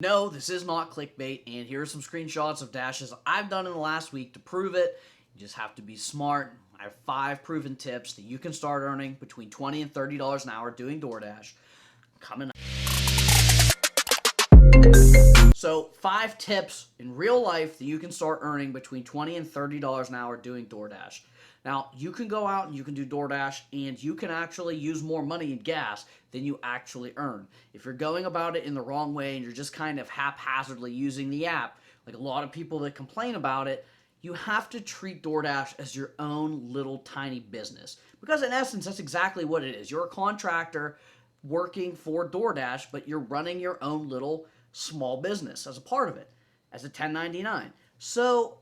No, this is not clickbait, and here are some screenshots of dashes I've done in the last week to prove it. You just have to be smart. I have 5 proven tips that you can start earning between $20 and $30 an hour doing DoorDash. Coming up. So 5 tips in real life that you can start earning between $20 and $30 an hour doing DoorDash. Now, you can go out and you can do DoorDash and you can actually use more money in gas than you actually earn. If you're going about it in the wrong way and you're just kind of haphazardly using the app, like a lot of people that complain about it, you have to treat DoorDash as your own little tiny business. Because in essence, that's exactly what it is. You're a contractor working for DoorDash, but you're running your own little small business as a part of it, as a 1099. So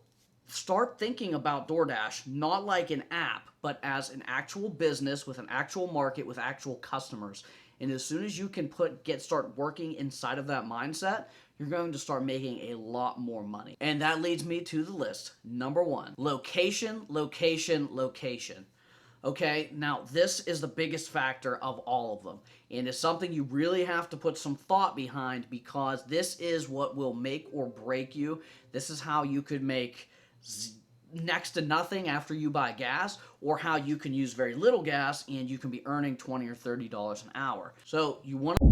start thinking about DoorDash not like an app, but as an actual business with an actual market with actual customers. And as soon as you can start working inside of that mindset, you're going to start making a lot more money. And that leads me to the list. Number 1, location, location, location. Okay, now this is the biggest factor of all of them, and it's something you really have to put some thought behind, because this is what will make or break you. This is how you could make next to nothing after you buy gas, or how you can use very little gas and you can be earning $20 or $30 an hour. So you want to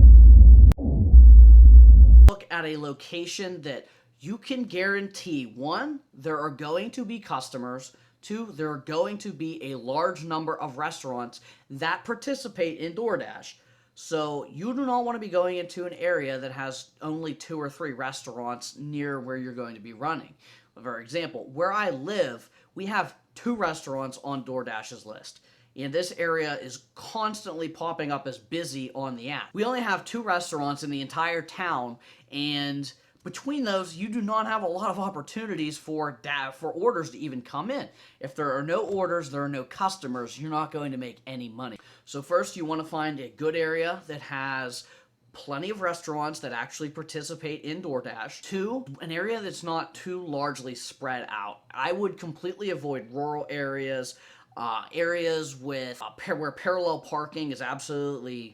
look at a location that you can guarantee, 1, there are going to be customers, 2, there are going to be a large number of restaurants that participate in DoorDash. So you do not want to be going into an area that has only 2 or 3 restaurants near where you're going to be running. For example, where I live, we have 2 restaurants on DoorDash's list. And this area is constantly popping up as busy on the app. We only have 2 restaurants in the entire town, and between those, you do not have a lot of opportunities for orders to even come in. If there are no orders, there are no customers, you're not going to make any money. So first, you want to find a good area that has plenty of restaurants that actually participate in DoorDash. 2, an area that's not too largely spread out. I would completely avoid rural areas, areas with where parallel parking is absolutely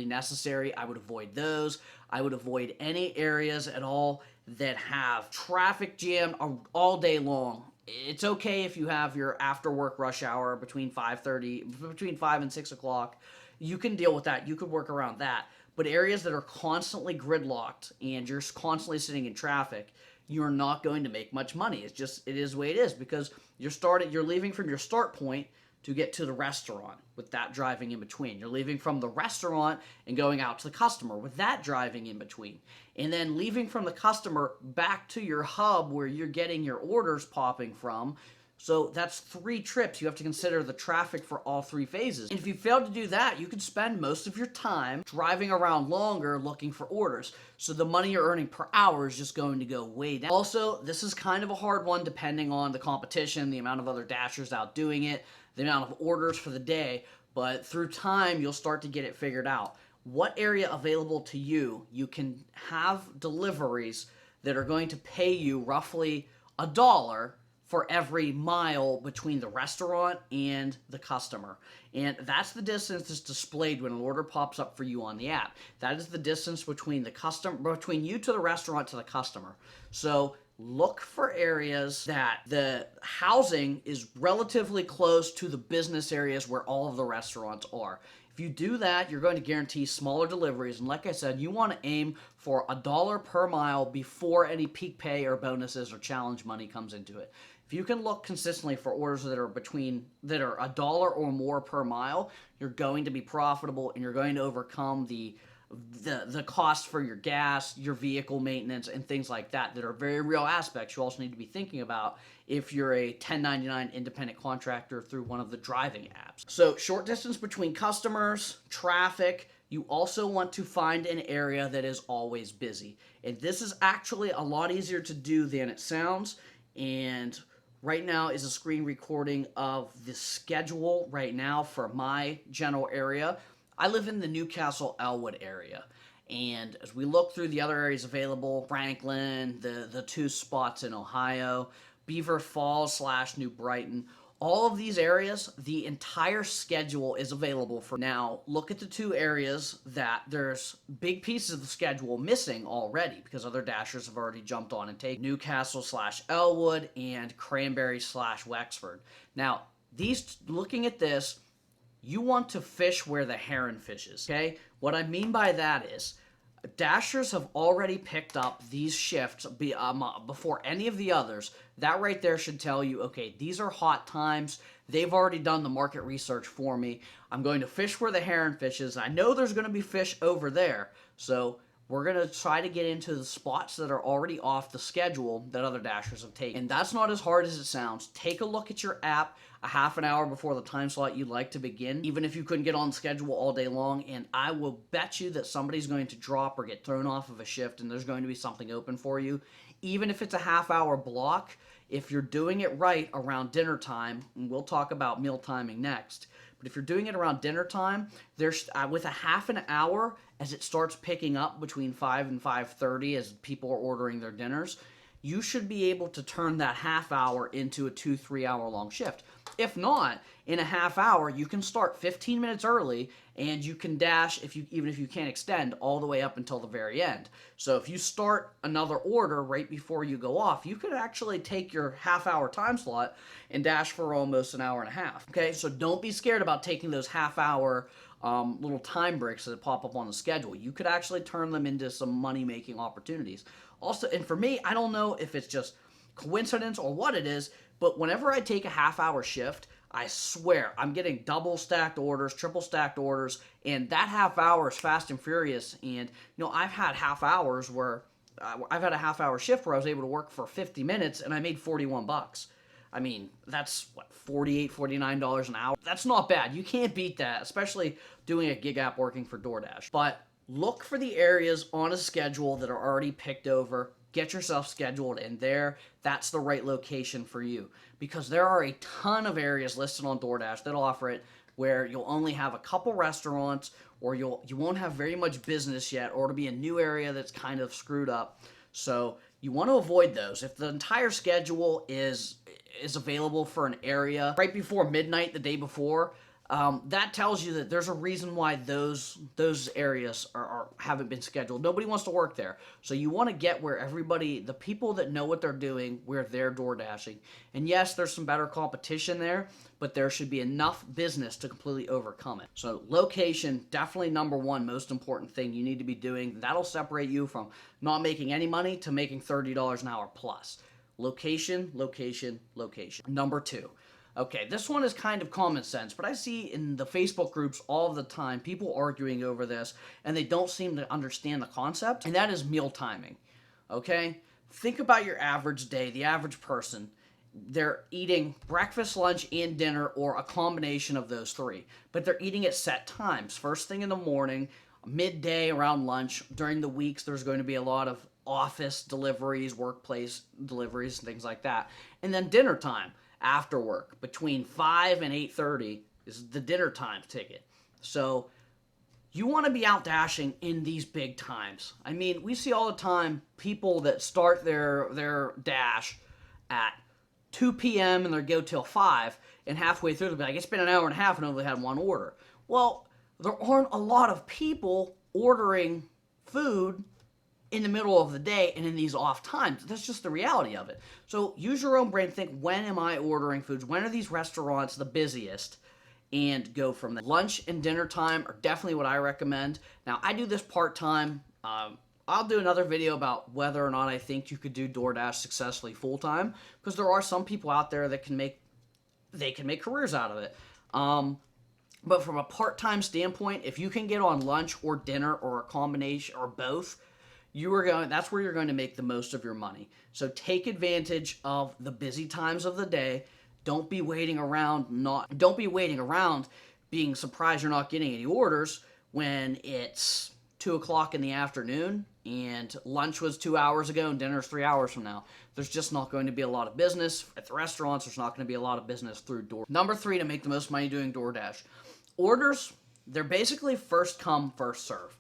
necessary. I would avoid those. I would avoid any areas at all that have traffic jam all day long. It's okay if you have your after work rush hour between 5 and 6 o'clock. You can deal with that. You could work around that. But areas that are constantly gridlocked and you're constantly sitting in traffic, you're not going to make much money. It is the way it is, because you're leaving from your start point to get to the restaurant with that driving in between. You're leaving from the restaurant and going out to the customer with that driving in between. And then leaving from the customer back to your hub where you're getting your orders popping from. So that's 3 trips. You have to consider the traffic for all 3 phases. And if you fail to do that, you could spend most of your time driving around longer looking for orders. So the money you're earning per hour is just going to go way down. Also, this is kind of a hard one depending on the competition, the amount of other dashers out doing it, the amount of orders for the day. But through time, you'll start to get it figured out. What area available to you, you can have deliveries that are going to pay you roughly $1 for every mile between the restaurant and the customer. And that's the distance that's displayed when an order pops up for you on the app. That is the distance between you to the restaurant to the customer. So look for areas that the housing is relatively close to the business areas where all of the restaurants are. If you do that, you're going to guarantee smaller deliveries. And like I said, you want to aim for $1 per mile before any peak pay or bonuses or challenge money comes into it. If you can look consistently for orders that are $1 or more per mile, you're going to be profitable and you're going to overcome the cost for your gas, your vehicle maintenance, and things like that are very real aspects you also need to be thinking about if you're a 1099 independent contractor through one of the driving apps. So short distance between customers, traffic. You also want to find an area that is always busy. And this is actually a lot easier to do than it sounds. And right now is a screen recording of the schedule right now for my general area. I live in the Newcastle Elwood area, and as we look through the other areas available, Franklin, the 2 spots in Ohio, Beaver Falls / New Brighton, All of these areas, the entire schedule is available for now. Look at the 2 areas that there's big pieces of the schedule missing already because other dashers have already jumped on and taken Newcastle/Elwood and Cranberry/Wexford. Now, looking at this, you want to fish where the heron fishes, okay? What I mean by that is dashers have already picked up these shifts before any of the others. That right there should tell you, okay, these are hot times. They've already done the market research for me. I'm going to fish where the heron fishes. I know there's going to be fish over there, so we're going to try to get into the spots that are already off the schedule that other dashers have taken. And that's not as hard as it sounds. Take a look at your app a half an hour before the time slot you'd like to begin, even if you couldn't get on schedule all day long, and I will bet you that somebody's going to drop or get thrown off of a shift and there's going to be something open for you. Even if it's a half-hour block, if you're doing it right around dinner time, and we'll talk about meal timing next, but if you're doing it around dinner time, there's with a half an hour as it starts picking up between 5 and 5:30 as people are ordering their dinners, you should be able to turn that half hour into a 2-3 hour long shift. If not, in a half hour, you can start 15 minutes early and you can dash, even if you can't extend, all the way up until the very end. So if you start another order right before you go off, you could actually take your half hour time slot and dash for almost an hour and a half. Okay, so don't be scared about taking those half hour little time breaks that pop up on the schedule. You could actually turn them into some money-making opportunities. Also, and for me, I don't know if it's just coincidence or what it is, but whenever I take a half-hour shift, I swear I'm getting double-stacked orders, triple-stacked orders, and that half hour is fast and furious. And, I've had half hours where I've had a half-hour shift where I was able to work for 50 minutes and I made $41. I mean, that's, $48, $49 an hour? That's not bad. You can't beat that, especially doing a gig app working for DoorDash. But look for the areas on a schedule that are already picked over. Get yourself scheduled in there. That's the right location for you. Because there are a ton of areas listed on DoorDash that offer it where you'll only have a couple restaurants or you won't have very much business yet, or it'll be a new area that's kind of screwed up. So you want to avoid those. If the entire schedule is available for an area right before midnight the day before, that tells you that there's a reason why those areas haven't been scheduled. Nobody wants to work there. So you want to get where the people that know what they're doing, where they're door dashing. And yes, there's some better competition there, but there should be enough business to completely overcome it. So location, definitely number one most important thing you need to be doing. That'll separate you from not making any money to making $30 an hour plus. Location, location, location. Number two. Okay, this one is kind of common sense, but I see in the Facebook groups all the time people arguing over this, and they don't seem to understand the concept, and that is meal timing. Okay? Think about your average day, the average person. They're eating breakfast, lunch, and dinner, or a combination of those three, but they're eating at set times. First thing in the morning, midday, around lunch. During the weeks, there's going to be a lot of office deliveries, workplace deliveries, and things like that. And then dinner time. After work, between 5 and 8:30 is the dinner time ticket. So you want to be out dashing in these big times. I mean, we see all the time people that start their dash at 2 p.m. and they go till 5, and halfway through they'll be like, it's been an hour and a half and only had one order. Well, there aren't a lot of people ordering food in the middle of the day and in these off times. That's just the reality of it. So use your own brain. Think, when am I ordering foods? When are these restaurants the busiest? And go from there. Lunch and dinner time are definitely what I recommend. Now, I do this part-time. I'll do another video about whether or not I think you could do DoorDash successfully full-time, because there are some people out there that can make careers out of it. But from a part-time standpoint, if you can get on lunch or dinner or a combination or both, that's where you're going to make the most of your money. So take advantage of the busy times of the day. Don't be waiting around being surprised you're not getting any orders when it's 2 o'clock in the afternoon and lunch was 2 hours ago and dinner's 3 hours from now. There's just not going to be a lot of business at the restaurants. There's not going to be a lot of business through DoorDash. Number 3, to make the most money doing DoorDash. Orders, they're basically first come, first serve.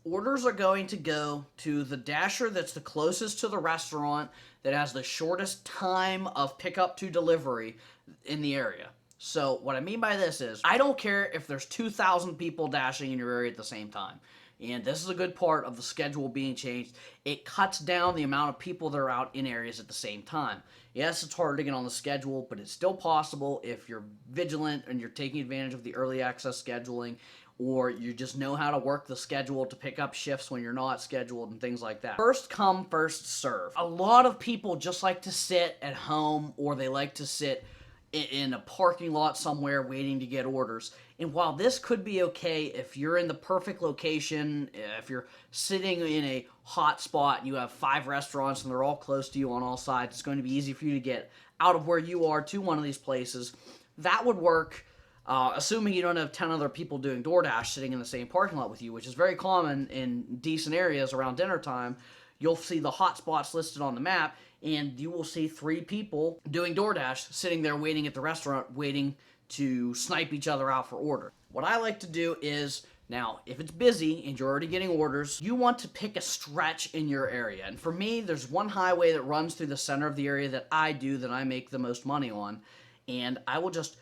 Orders are going to go to the dasher that's the closest to the restaurant, that has the shortest time of pickup to delivery. in the area. So what I mean by this is, I don't care if there's 2,000 people dashing in your area at the same time. And this is a good part of the schedule being changed. It cuts down the amount of people that are out in areas at the same time. Yes, it's hard to get on the schedule, but it's still possible if you're vigilant and you're taking advantage of the early access scheduling, or you just know how to work the schedule to pick up shifts when you're not scheduled and things like that. First come, first serve. A lot of people just like to sit at home, or they like to sit in a parking lot somewhere waiting to get orders. And while this could be okay if you're in the perfect location, if you're sitting in a hot spot and you have 5 restaurants and they're all close to you on all sides, it's going to be easy for you to get out of where you are to one of these places. That would work, assuming you don't have 10 other people doing DoorDash sitting in the same parking lot with you, which is very common in decent areas around dinner time. You'll see the hot spots listed on the map, and you will see 3 people doing DoorDash sitting there waiting at the restaurant, waiting to snipe each other out for order. What I like to do is, now, if it's busy and you're already getting orders, you want to pick a stretch in your area. And for me, there's one highway that runs through the center of the area that I make the most money on, and I'll just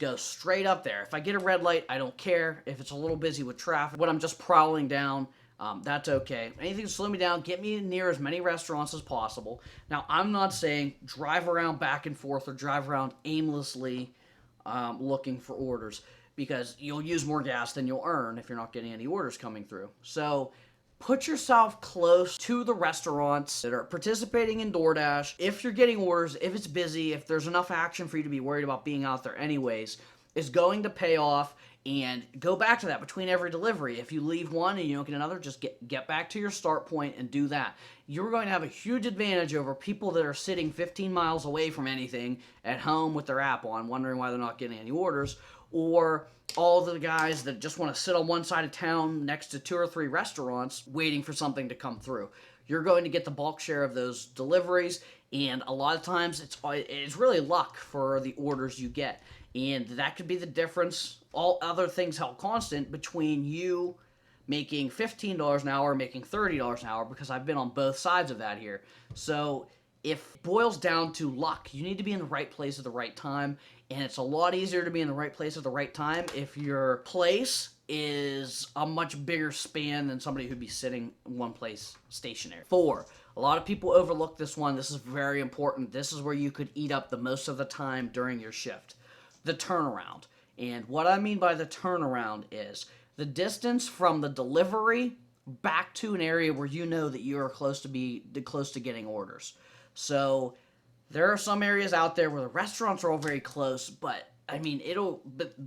go straight up there. If I get a red light, I don't care. If it's a little busy with traffic, when I'm just prowling down, that's okay. Anything to slow me down, get me near as many restaurants as possible. Now, I'm not saying drive around back and forth or drive around aimlessly looking for orders, because you'll use more gas than you'll earn if you're not getting any orders coming through. So put yourself close to the restaurants that are participating in DoorDash. If you're getting orders, if it's busy, if there's enough action for you to be worried about being out there anyways, is going to pay off. And go back to that between every delivery. If you leave one and you don't get another, just get back to your start point and do that. You're going to have a huge advantage over people that are sitting 15 miles away from anything at home with their app on, wondering why they're not getting any orders, or all the guys that just want to sit on one side of town next to 2 or 3 restaurants waiting for something to come through. You're going to get the bulk share of those deliveries, and a lot of times it's really luck for the orders you get. And that could be the difference, all other things held constant, between you making $15 an hour and making $30 an hour, because I've been on both sides of that here. So if it boils down to luck, you need to be in the right place at the right time, and it's a lot easier to be in the right place at the right time if your place is a much bigger span than somebody who'd be sitting in one place stationary. 4, a lot of people overlook this one. This is very important. This is where you could eat up the most of the time during your shift. The turnaround. And what I mean by the turnaround is the distance from the delivery back to an area where you know that you are close to getting orders. So there are some areas out there where the restaurants are all very close, but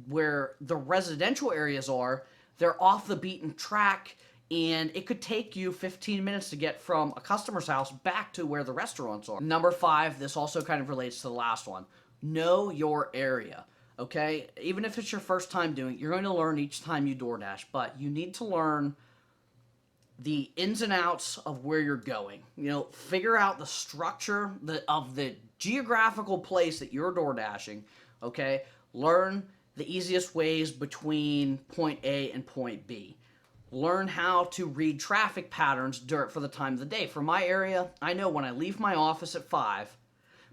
where the residential areas are, they're off the beaten track, and it could take you 15 minutes to get from a customer's house back to where the restaurants are. Number 5, this also kind of relates to the last one. Know your area, okay? Even if it's your first time doing it, you're going to learn each time you DoorDash, but you need to learn the ins and outs of where you're going. Figure out the structure of the geographical place that you're DoorDashing, okay? Learn the easiest ways between point A and point B. Learn how to read traffic patterns for the time of the day. For my area, I know when I leave my office at 5,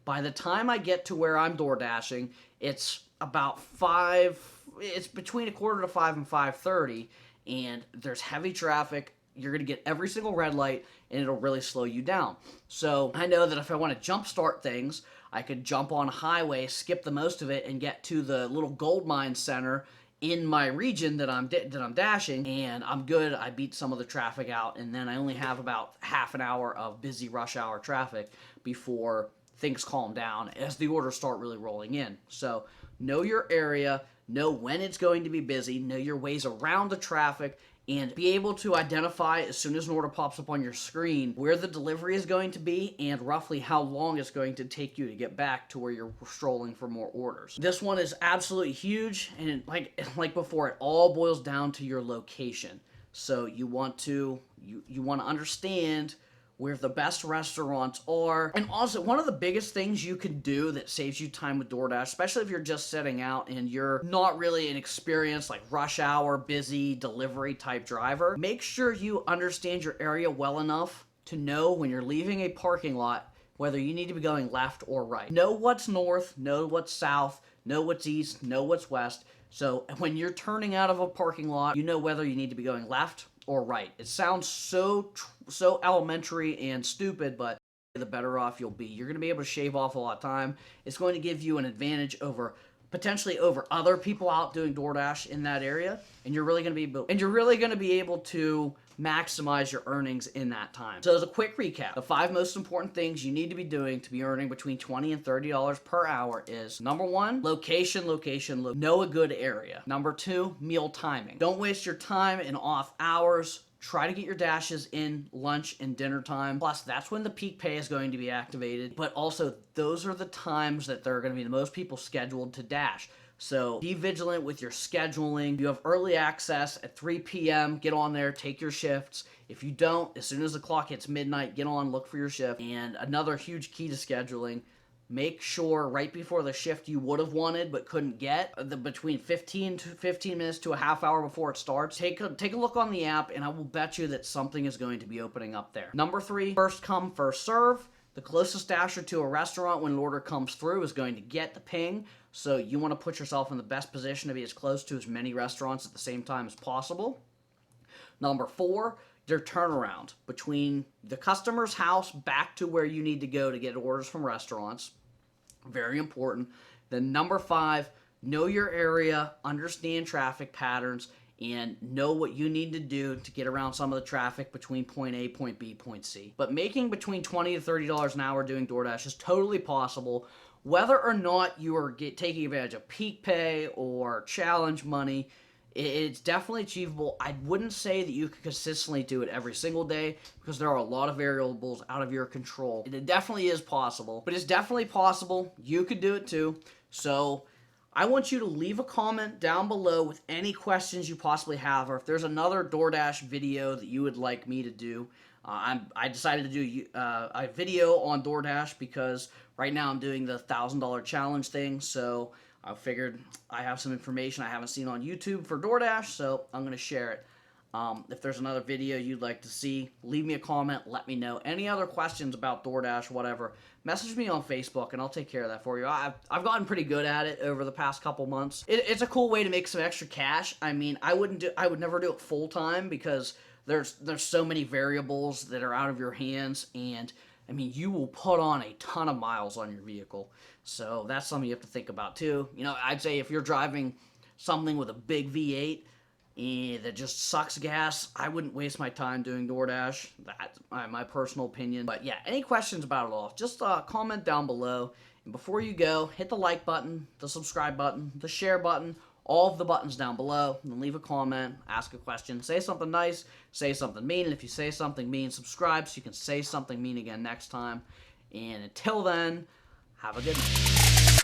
by the time I get to where I'm DoorDashing, it's about 5, it's between 4:45 and 5:30, and there's heavy traffic. You're going to get every single red light, and it'll really slow you down. So I know that if I want to jumpstart things, I could jump on a highway, skip the most of it, and get to the little gold mine center in my region that I'm dashing, and I'm good. I beat some of the traffic out, and then I only have about half an hour of busy rush hour traffic before things calm down as the orders start really rolling in. So know your area, know when it's going to be busy, know your ways around the traffic, and be able to identify as soon as an order pops up on your screen where the delivery is going to be and roughly how long it's going to take you to get back to where you're strolling for more orders. This one is absolutely huge, and like before, it all boils down to your location. So you want to understand where the best restaurants are. And also, one of the biggest things you can do that saves you time with DoorDash, especially if you're just setting out and you're not really an experienced, like rush hour, busy delivery type driver, make sure you understand your area well enough to know when you're leaving a parking lot whether you need to be going left or right. Know what's north, know what's south, know what's east, know what's west. So when you're turning out of a parking lot, you know whether you need to be going left or right. It sounds so elementary and stupid, but the better off you'll be. You're going to be able to shave off a lot of time. It's going to give you an advantage potentially over other people out doing DoorDash in that area, and you're really going to be able to maximize your earnings in that time. So as a quick recap, the 5 most important things you need to be doing to be earning between $20 and $30 per hour is: number 1, location. Know a good area. Number 2, meal timing. Don't waste your time in off hours. Try to get your dashes in lunch and dinner time. Plus, that's when the peak pay is going to be activated. But also, those are the times that there are going to be the most people scheduled to dash. So be vigilant with your scheduling. You have early access at 3 p.m. Get on there, take your shifts. If you don't, as soon as the clock hits midnight, get on, look for your shift. And another huge key to scheduling: make sure right before the shift you would have wanted but couldn't get, between 15 minutes to a half hour before it starts, take a look on the app, and I will bet you that something is going to be opening up there. Number 3, first come, first serve. The closest dasher to a restaurant when an order comes through is going to get the ping, so you want to put yourself in the best position to be as close to as many restaurants at the same time as possible. Number 4, your turnaround between the customer's house back to where you need to go to get orders from restaurants. Very important. Then number 5, know your area, understand traffic patterns, and know what you need to do to get around some of the traffic between point A, point B, point C. But making between $20 to $30 an hour doing DoorDash is totally possible, whether or not you are taking advantage of peak pay or challenge money. It's definitely achievable. I wouldn't say that you could consistently do it every single day because there are a lot of variables out of your control. It definitely is possible, but it's definitely possible. You could do it too. So I want you to leave a comment down below with any questions you possibly have, or if there's another DoorDash video that you would like me to do. I decided to do a video on DoorDash because right now I'm doing the $1,000 challenge thing, so I figured I have some information I haven't seen on YouTube for DoorDash, so I'm going to share it. If there's another video you'd like to see, leave me a comment, let me know. Any other questions about DoorDash, whatever, message me on Facebook and I'll take care of that for you. I've gotten pretty good at it over the past couple months. It's a cool way to make some extra cash. I mean, I would never do it full time because there's so many variables that are out of your hands, and I mean, you will put on a ton of miles on your vehicle. So that's something you have to think about too. You know, I'd say if you're driving something with a big V8 that just sucks gas, I wouldn't waste my time doing DoorDash. That's my personal opinion. But yeah, any questions about it all, just comment down below. And before you go, hit the like button, the subscribe button, the share button, all of the buttons down below, and then leave a comment, ask a question, say something nice, say something mean, and if you say something mean, subscribe so you can say something mean again next time. And until then, have a good night.